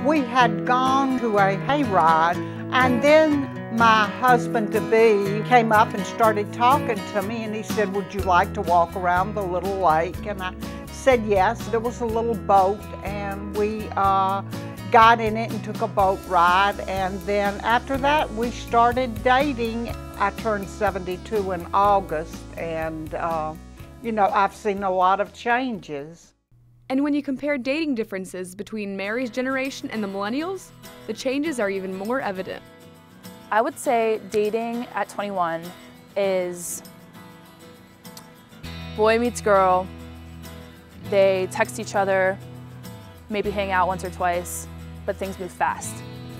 We had gone to a hayride, and then my husband-to-be came up and started talking to me, and he said, "Would you like to walk around the little lake?" And I said yes. There was a little boat, and we got in it and took a boat ride, and then after that we started dating. I turned 72 in August, and you know, I've seen a lot of changes. And when you compare dating differences between Mary's generation and the millennials, the changes are even more evident. I would say dating at 21 is boy meets girl, they text each other, maybe hang out once or twice, but things move fast.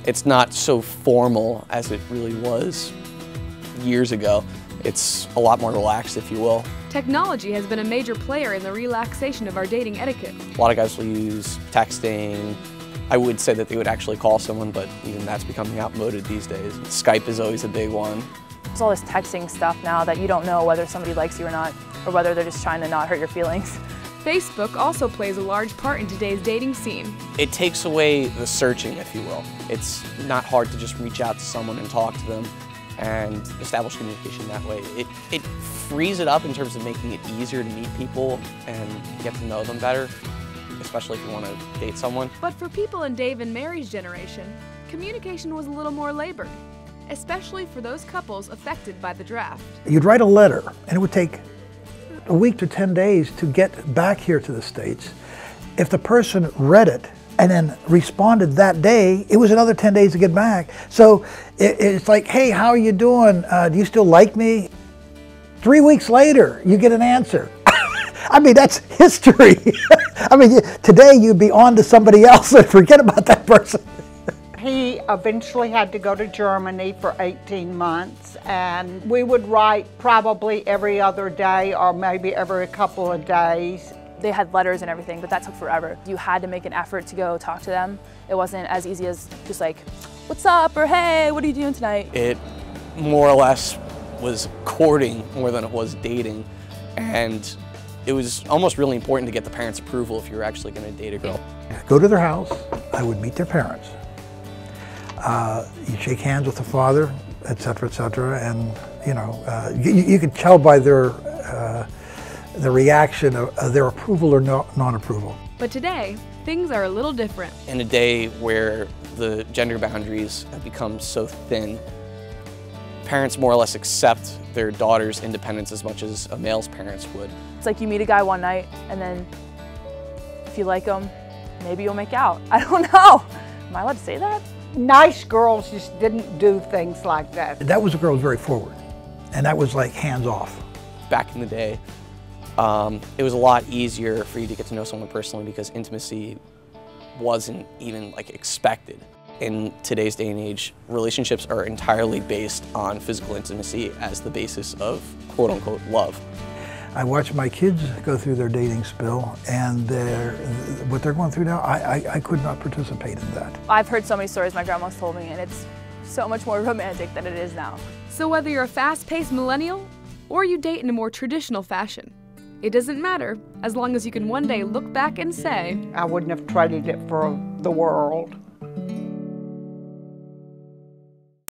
It's not so formal as it really was years ago. It's a lot more relaxed, if you will. Technology has been a major player in the relaxation of our dating etiquette. A lot of guys will use texting. I would say that they would actually call someone, but even that's becoming outmoded these days. Skype is always a big one. There's all this texting stuff now that you don't know whether somebody likes you or not, or whether they're just trying to not hurt your feelings. Facebook also plays a large part in today's dating scene. It takes away the searching, if you will. It's not hard to just reach out to someone and talk to them and establish communication that way. It frees it up in terms of making it easier to meet people and get to know them better, especially if you want to date someone. But for people in Dave and Mary's generation, communication was a little more labored, especially for those couples affected by the draft. You'd write a letter, and it would take a week to 10 days to get back here to the States. If the person read it and then responded that day, it was another 10 days to get back. So it's like, hey, how are you doing? Do you still like me? 3 weeks later, you get an answer. I mean, that's history. I mean, today you'd be on to somebody else and forget about that person. He eventually had to go to Germany for 18 months, and we would write probably every other day or maybe every couple of days. They had letters and everything, but that took forever. You had to make an effort to go talk to them. It wasn't as easy as just like, what's up, or hey, what are you doing tonight? It more or less was courting more than it was dating, and it was almost really important to get the parents' approval if you were actually going to date a girl. Go to their house, I would meet their parents. You'd shake hands with the father, et cetera, and you know, you could tell by their the reaction of their approval or non-approval. But today, things are a little different. In a day where the gender boundaries have become so thin, parents more or less accept their daughter's independence as much as a male's parents would. It's like you meet a guy one night, and then if you like him, maybe you'll make out. I don't know. Am I allowed to say that? Nice girls just didn't do things like that. That was a girl who was very forward, and that was like hands off. Back in the day, it was a lot easier for you to get to know someone personally because intimacy wasn't even like expected. In today's day and age, relationships are entirely based on physical intimacy as the basis of quote-unquote love. I watch my kids go through their dating spill, and what they're going through now, I could not participate in that. I've heard so many stories my grandma's told me, and it's so much more romantic than it is now. So whether you're a fast-paced millennial or you date in a more traditional fashion, it doesn't matter as long as you can one day look back and say, I wouldn't have traded it for the world.